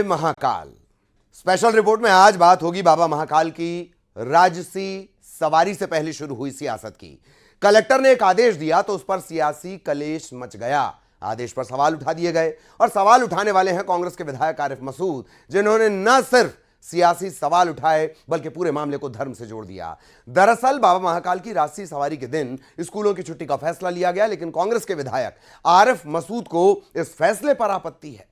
जय Mahakal. Special report में आज बात होगी बाबा महाकाल की राजसी सवारी से पहले शुरू हुई सियासत की। कलेक्टर ने एक आदेश दिया तो उस पर सियासी कलेश मच गया। आदेश पर सवाल उठा दिए गए और सवाल उठाने वाले हैं कांग्रेस के विधायक आरिफ मसूद, जिन्होंने न सिर्फ सियासी सवाल उठाए बल्कि पूरे मामले को धर्म से जोड़ दिया। दरअसल बाबा महाकाल की राजसी सवारी के दिन स्कूलों की छुट्टी का फैसला लिया गया, लेकिन कांग्रेस के विधायक आरिफ मसूद को इस फैसले पर आपत्ति है।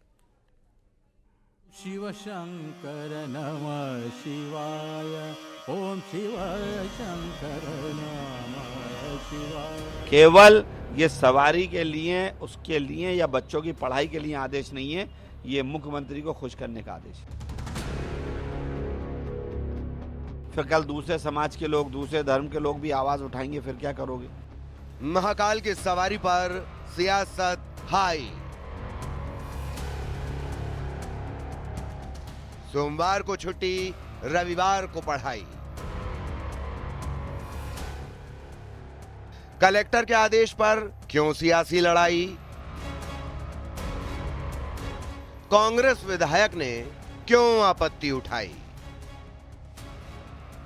शिव शंकर नमः शिवाय, ओम शिव शंकर नमः शिवाय। केवल ये सवारी के लिए, उसके लिए या बच्चों की पढ़ाई के लिए आदेश नहीं है, ये मुख्यमंत्री को खुश करने का आदेश है। फिर कल दूसरे समाज के लोग, दूसरे धर्म के लोग भी आवाज उठाएंगे, फिर क्या करोगे? महाकाल की सवारी पर सियासत हाई। सोमवार को छुट्टी, रविवार को पढ़ाई। कलेक्टर के आदेश पर क्यों सियासी लड़ाई? कांग्रेस विधायक ने क्यों आपत्ति उठाई?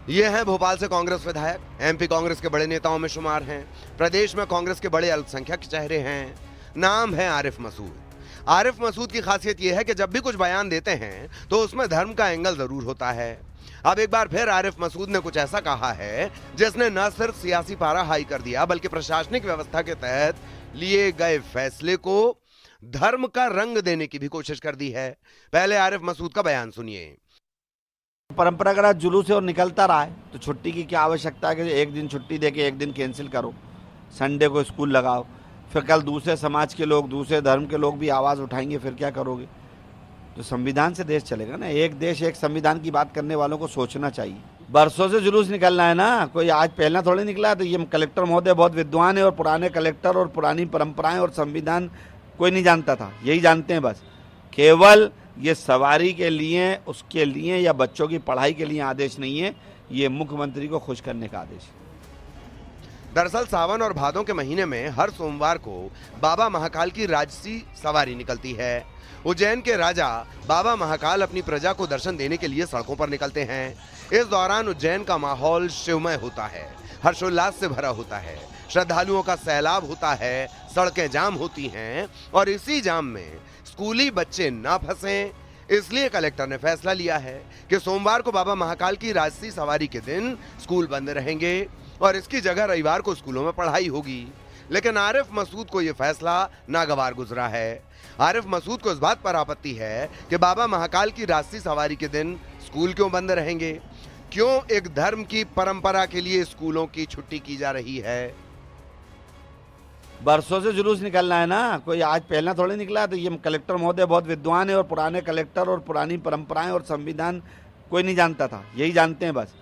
ये हैं भोपाल से कांग्रेस विधायक, एमपी कांग्रेस के बड़े नेताओं में शुमार हैं, प्रदेश में कांग्रेस के बड़े अल्पसंख्यक चेहरे हैं। नाम है आरिफ मसूद। आरिफ मसूद की खासियत यह है कि जब भी कुछ बयान देते हैं तो उसमें धर्म का एंगल जरूर होता है। अब एक बार फिर आरिफ मसूद ने कुछ ऐसा कहा है जिसने न सिर्फ सियासी पारा हाई कर दिया बल्कि प्रशासनिक व्यवस्था के तहत लिए गए फैसले को धर्म का रंग देने की भी कोशिश कर दी है। पहले आरिफ मसूद का बयान सुनिए। परंपरागत जुलूस और निकलता रहा है तो छुट्टी की क्या आवश्यकता है कि एक दिन छुट्टी देके एक दिन कैंसिल करो, संडे को स्कूल लगाओ। फिर कल दूसरे समाज के लोग, दूसरे धर्म के लोग भी आवाज उठाएंगे, फिर क्या करोगे? तो संविधान से देश चलेगा ना। एक देश एक संविधान की बात करने वालों को सोचना चाहिए। बरसों से जुलूस निकलना है ना, कोई आज पहला थोड़ी निकला है। तो ये कलेक्टर महोदय बहुत विद्वान है और पुराने कलेक्टर और पुरानी परंपराएं और संविधान कोई नहीं जानता था, यही जानते हैं बस। केवल ये सवारी के लिए, उसके लिए या बच्चों की पढ़ाई के लिए आदेश नहीं है, ये मुख्यमंत्री को खुश करने का आदेश है। दरअसल सावन और भादों के महीने में हर सोमवार को बाबा महाकाल की राजसी सवारी निकलती है। उज्जैन के राजा बाबा महाकाल अपनी प्रजा को दर्शन देने के लिए सड़कों पर निकलते हैं। इस दौरान उज्जैन का माहौल शिवमय होता है, हर्षोल्लास से भरा होता है, श्रद्धालुओं का सैलाब होता है, सड़कें जाम होती हैं और इसी जाम में स्कूली बच्चे ना फंसें, इसलिए कलेक्टर ने फैसला लिया है कि सोमवार को बाबा महाकाल की राजसी सवारी के दिन स्कूल बंद रहेंगे और इसकी जगह रविवार को स्कूलों में पढ़ाई होगी। लेकिन आरिफ मसूद को यह फैसला नागवार गुजरा है। आरिफ मसूद को इस बात पर आपत्ति है कि बाबा महाकाल की राजसी सवारी के दिन स्कूल क्यों बंद रहेंगे, क्यों एक धर्म की परंपरा के लिए स्कूलों की छुट्टी की जा रही है। बरसों से जुलूस निकलना है ना, कोई आज पहला थोड़ी निकला है। तो ये कलेक्टर महोदय बहुत विद्वान है और पुराने कलेक्टर और पुरानी परंपराएं और संविधान कोई नहीं जानता था, यही जानते हैं बस।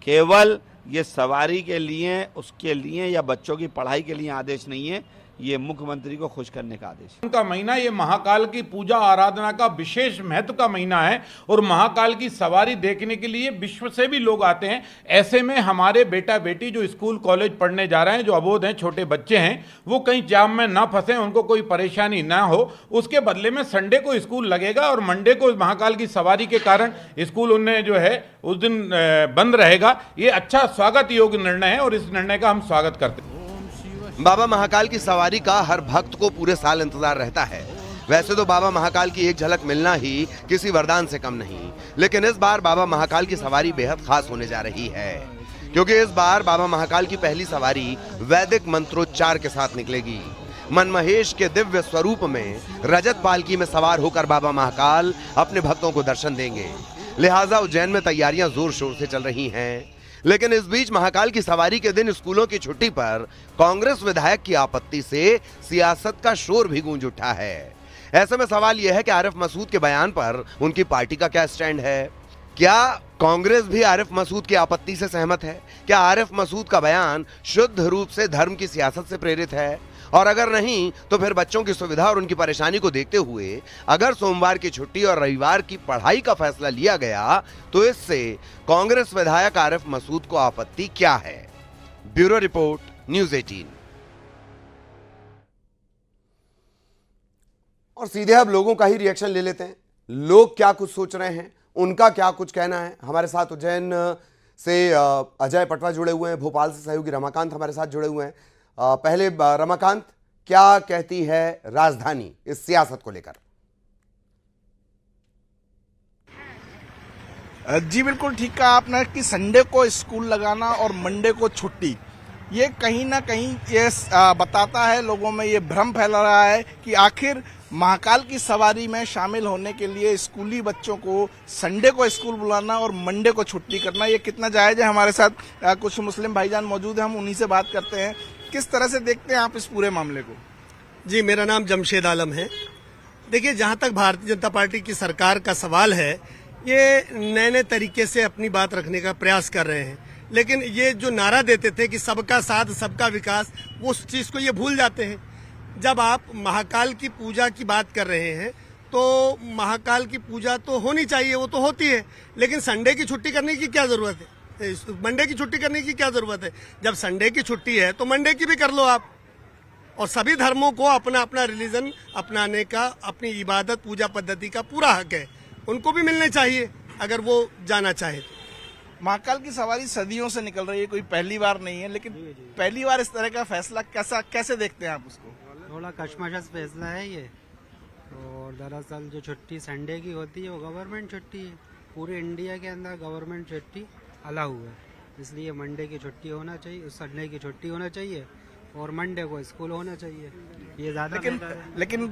केवल ये सवारी के लिए, उसके लिए या बच्चों की पढ़ाई के लिए आदेश नहीं है, ये मुख्यमंत्री को खुश करने का आदेश है। का महीना ये महाकाल की पूजा आराधना का विशेष महत्व का महीना है और महाकाल की सवारी देखने के लिए विश्व से भी लोग आते हैं। ऐसे में हमारे बेटा बेटी जो स्कूल कॉलेज पढ़ने जा रहे हैं, जो अबोध हैं, छोटे बच्चे हैं, वो कहीं जाम में ना फंसे, उनको कोई परेशानी ना हो, उसके बदले में संडे को स्कूल लगेगा और मंडे को महाकाल की सवारी के कारण स्कूल उन्हें जो है उस दिन बंद रहेगा। ये अच्छा स्वागत योग्य निर्णय है और इस निर्णय का हम स्वागत करते हैं। बाबा महाकाल की सवारी का हर भक्त को पूरे साल इंतजार रहता है। वैसे तो बाबा महाकाल की एक झलक मिलना ही किसी वरदान से कम नहीं, लेकिन इस बार बाबा महाकाल की सवारी बेहद खास होने जा रही है, क्योंकि इस बार बाबा महाकाल की पहली सवारी वैदिक मंत्रोच्चार के साथ निकलेगी। मनमहेश के दिव्य स्वरूप में रजत पालकी में सवार होकर बाबा महाकाल अपने भक्तों को दर्शन देंगे। लिहाजा उज्जैन में तैयारियां जोर शोर से चल रही हैं। लेकिन इस बीच महाकाल की सवारी के दिन स्कूलों की छुट्टी पर कांग्रेस विधायक की आपत्ति से सियासत का शोर भी गूंज उठा है। ऐसे में सवाल यह है कि आरिफ मसूद के बयान पर उनकी पार्टी का क्या स्टैंड है। क्या कांग्रेस भी आरिफ मसूद की आपत्ति से सहमत है? क्या आरिफ मसूद का बयान शुद्ध रूप से धर्म की सियासत से प्रेरित है? और अगर नहीं तो फिर बच्चों की सुविधा और उनकी परेशानी को देखते हुए अगर सोमवार की छुट्टी और रविवार की पढ़ाई का फैसला लिया गया तो इससे कांग्रेस विधायक आरिफ मसूद को आपत्ति क्या है? Bureau report, news 18। और सीधे अब लोगों का ही रिएक्शन ले लेते हैं। लोग क्या कुछ सोच रहे हैं, उनका क्या कुछ कहना है। हमारे साथ उज्जैन से अजय पटवा जुड़े हुए हैं, भोपाल से सहयोगी रमाकांत हमारे साथ जुड़े हुए हैं। पहले रमाकांत, क्या कहती है राजधानी इस सियासत को लेकर? जी बिल्कुल ठीक कहा आपने कि संडे को स्कूल लगाना और मंडे को छुट्टी, ये कहीं ना कहीं ये बताता है, लोगों में ये भ्रम फैला रहा है कि आखिर महाकाल की सवारी में शामिल होने के लिए स्कूली बच्चों को संडे को स्कूल बुलाना और मंडे को छुट्टी करना ये कितना जायज़ है। हमारे साथ कुछ मुस्लिम भाईजान मौजूद हैं, हम उन्हीं से बात करते हैं। किस तरह से देखते हैं आप इस पूरे मामले को? जी, मेरा नाम जमशेद आलम है। देखिए, जहाँ तक भारतीय जनता पार्टी की सरकार का सवाल है, ये नए नए तरीके से अपनी बात रखने का प्रयास कर रहे हैं, लेकिन ये जो नारा देते थे कि सबका साथ सबका विकास, वो उस चीज़ को ये भूल जाते हैं। जब आप महाकाल की पूजा की बात कर रहे हैं तो महाकाल की पूजा तो होनी चाहिए, वो तो होती है, लेकिन संडे की छुट्टी करने की क्या ज़रूरत है? मंडे की छुट्टी करने की क्या ज़रूरत है? जब संडे की छुट्टी है तो मंडे की भी कर लो आप। और सभी धर्मों को अपना अपना रिलीजन अपनाने का, अपनी इबादत पूजा पद्धति का पूरा हक है, उनको भी मिलने चाहिए अगर वो जाना चाहे। महाकाल की सवारी सदियों से निकल रही है, कोई पहली बार नहीं है, लेकिन पहली बार इस तरह का फैसला कैसे देखते हैं आप उसको? थोड़ा कशमकश फैसला है ये। और दरअसल जो छुट्टी संडे की होती है वो गवर्नमेंट छुट्टी है, पूरे इंडिया के अंदर गवर्नमेंट छुट्टी अलाउ है, इसलिए मंडे की छुट्टी होना चाहिए, संडे की छुट्टी होना चाहिए और मंडे को स्कूल होना चाहिए, ये ज़्यादा लेकिन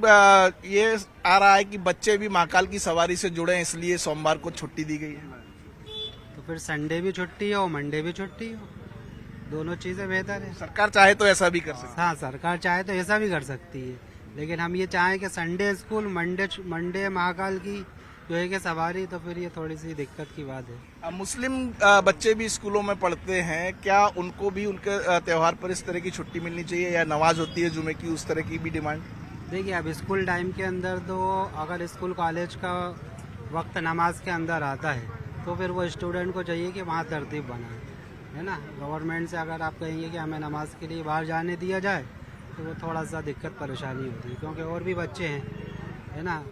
ये आ रहा है कि बच्चे भी महाकाल की सवारी से जुड़े हैं, इसलिए सोमवार को छुट्टी दी गई है। तो फिर संडे भी छुट्टी हो मंडे भी छुट्टी हो, दोनों चीज़ें बेहतर है। सरकार चाहे तो ऐसा भी कर सकती है। हाँ, सरकार चाहे तो ऐसा भी कर सकती है, लेकिन हम ये चाहें कि संडे स्कूल मंडे महाकाल की जो है कि सवारी, तो फिर ये थोड़ी सी दिक्कत की बात है। मुस्लिम बच्चे भी स्कूलों में पढ़ते हैं, क्या उनको भी उनके त्योहार पर इस तरह की छुट्टी मिलनी चाहिए, या नमाज होती है जुमे की, उस तरह की भी डिमांड? देखिए, अब स्कूल टाइम के अंदर तो अगर स्कूल कॉलेज का वक्त नमाज के अंदर आता है तो फिर वो स्टूडेंट को चाहिए कि वहाँ तरतीब बनाए, है ना। गवर्नमेंट से अगर आप कहेंगे कि हमें नमाज के लिए बाहर जाने दिया जाए तो वो थोड़ा सा दिक्कत परेशानी होती है, क्योंकि और भी बच्चे हैं, है ना,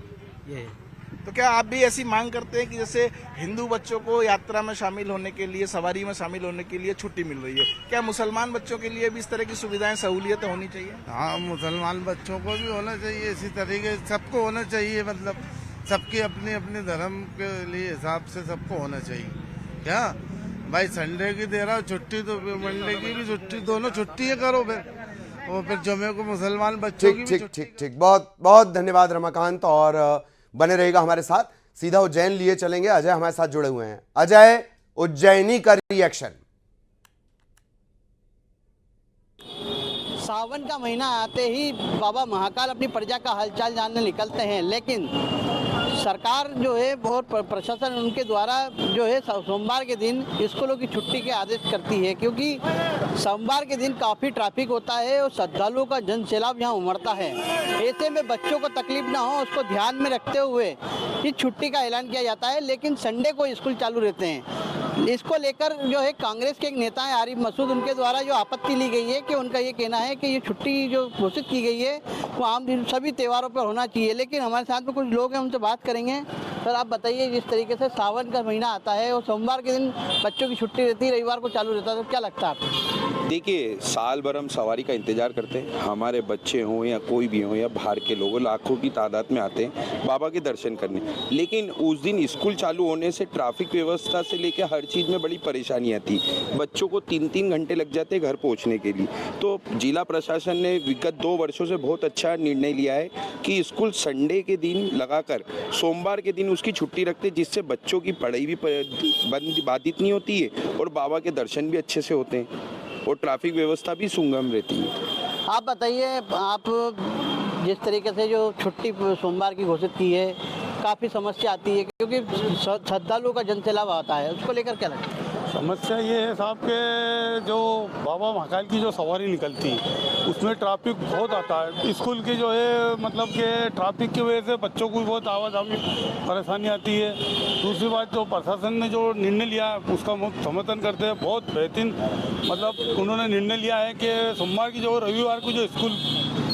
ये है। तो क्या आप भी ऐसी मांग करते हैं कि जैसे हिंदू बच्चों को यात्रा में शामिल होने के लिए, सवारी में शामिल होने के लिए छुट्टी मिल रही है, क्या मुसलमान बच्चों के लिए भी इस तरह की सुविधाएं, सहूलियतें होनी चाहिए? हाँ, मुसलमान बच्चों को भी होना चाहिए, इसी तरीके सबको होना चाहिए, मतलब सबकी अपनी अपनी धर्म के लिए हिसाब से सबको होना चाहिए। क्या भाई, संडे की दे रहा हो छुट्टी तो मंडे की भी छुट्टी, दोनों छुट्टी करो फिर, और फिर जुमे को मुसलमान बच्चों की भी छुट्टी। ठीक, बहुत बहुत धन्यवाद रमाकांत, और बने रहेगा हमारे साथ। सीधा उज्जैन लिए चलेंगे, अजय हमारे साथ जुड़े हुए हैं। अजय, उज्जैनी का रिएक्शन। सावन का महीना आते ही बाबा महाकाल अपनी प्रजा का हालचाल जानने निकलते हैं, लेकिन सरकार जो है और प्रशासन उनके द्वारा जो है सोमवार के दिन स्कूलों की छुट्टी के आदेश करती है, क्योंकि सोमवार के दिन काफ़ी ट्रैफिक होता है और श्रद्धालुओं का जन सैलाब यहाँ उमड़ता है। ऐसे में बच्चों को तकलीफ ना हो, उसको ध्यान में रखते हुए इस छुट्टी का ऐलान किया जाता है, लेकिन संडे को स्कूल चालू रहते हैं। इसको लेकर जो है कांग्रेस के एक नेता है आरिफ मसूद, उनके द्वारा जो आपत्ति ली गई है कि उनका ये कहना है कि ये छुट्टी जो घोषित की गई है वो आम दिन सभी त्योहारों पर होना चाहिए। लेकिन हमारे साथ में कुछ लोग हैं, उनसे बात करेंगे। सर, आप बताइए, जिस तरीके से सावन का महीना आता है और सोमवार के दिन बच्चों की छुट्टी रहती है, रविवार को चालू रहता है, तो क्या लगता है आपको? देखिए, साल भर हम सवारी का इंतजार करते हैं, हमारे बच्चे हों या कोई भी हों या बाहर के लोग लाखों की तादाद में आते हैं बाबा के दर्शन करने, लेकिन उस दिन स्कूल चालू होने से ट्रैफिक व्यवस्था से लेकर हर चीज़ में बड़ी परेशानी आती। बच्चों को 3-3 घंटे लग जाते हैं घर पहुंचने के लिए। तो जिला प्रशासन ने विगत 2 वर्षों से बहुत अच्छा निर्णय लिया है कि स्कूल संडे के दिन लगाकर सोमवार के दिन उसकी छुट्टी रखते, जिससे बच्चों की पढ़ाई भी बाधित नहीं होती है और बाबा के दर्शन भी अच्छे से होते हैं और ट्रैफिक व्यवस्था भी सुगम रहती है। आप बताइए, आप जिस तरीके से जो छुट्टी सोमवार की घोषित की है, काफ़ी समस्या आती है क्योंकि श्रद्धालुओं का जनसैलाब आता है, उसको लेकर क्या लगता है? समस्या ये है साहब के जो बाबा महाकाल की जो सवारी निकलती है उसमें ट्रैफिक बहुत आता है। स्कूल की जो है मतलब कि ट्रैफिक की वजह से बच्चों को भी बहुत आवाजाही परेशानी आती है। दूसरी बात, जो प्रशासन ने जो निर्णय लिया है उसका हम समर्थन करते हैं, बहुत बेहतरीन मतलब उन्होंने निर्णय लिया है कि सोमवार की जो रविवार को जो स्कूल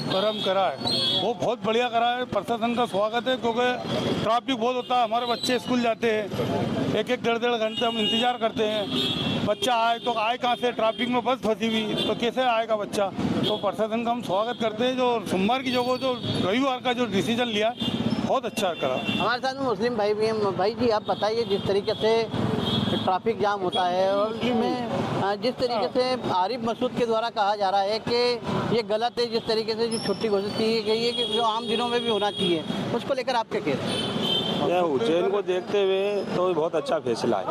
प्रारंभ करा है वो बहुत बढ़िया करा है। प्रशासन का स्वागत है, क्योंकि ट्रैफिक बहुत होता है। हमारे बच्चे स्कूल जाते हैं, एक डेढ़ घंटे हम इंतजार करते हैं। बच्चा आए तो आए कहाँ से, ट्रैफिक में बस फंसी हुई तो कैसे आएगा बच्चा। तो प्रशासन का हम स्वागत करते हैं। जो सोमवार की जगह जो रविवार का जो डिसीजन लिया बहुत अच्छा करा। हमारे साथ में मुस्लिम भाई भी हैं। भाई जी, आप बताइए, जिस तरीके से ट्रैफिक जाम होता है और उसमें जिस तरीके से आरिफ मसूद के द्वारा कहा जा रहा है कि ये गलत है, जिस तरीके से जो छुट्टी घोषित की गई है कि जो आम दिनों में भी होना चाहिए, उसको लेकर आप क्या कह रहे हैं? यह उज्जैन को देखते हुए तो बहुत अच्छा फैसला है,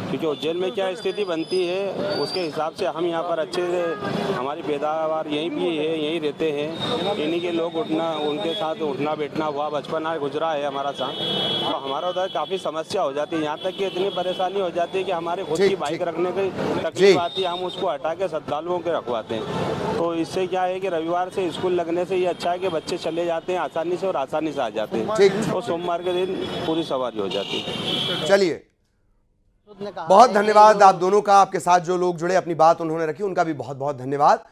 क्योंकि उज्जैन में क्या स्थिति बनती है उसके हिसाब से हम यहाँ पर अच्छे से, हमारी पैदावार यहीं भी है, यहीं रहते हैं, इन्हीं के लोग उठना, उनके साथ उठना बैठना हुआ, बचपन गुजरा है हमारा साथ। तो हमारा उधर काफ़ी समस्या हो जाती है, यहाँ तक कि इतनी परेशानी हो जाती है कि हमारे खुद की बाइक रखने की तकलीफ आती है, हम उसको हटा के श्रद्धालुओं के रखवाते हैं। तो इससे क्या है कि रविवार से स्कूल लगने से ये अच्छा है कि बच्चे चले जाते हैं आसानी से और आसानी से आ जाते हैं, और सोमवार के दिन पूरी सवारी हो जाती है। चलिए, बहुत धन्यवाद आप दोनों का। आपके साथ जो लोग जुड़े, अपनी बात उन्होंने रखी, उनका भी बहुत बहुत धन्यवाद।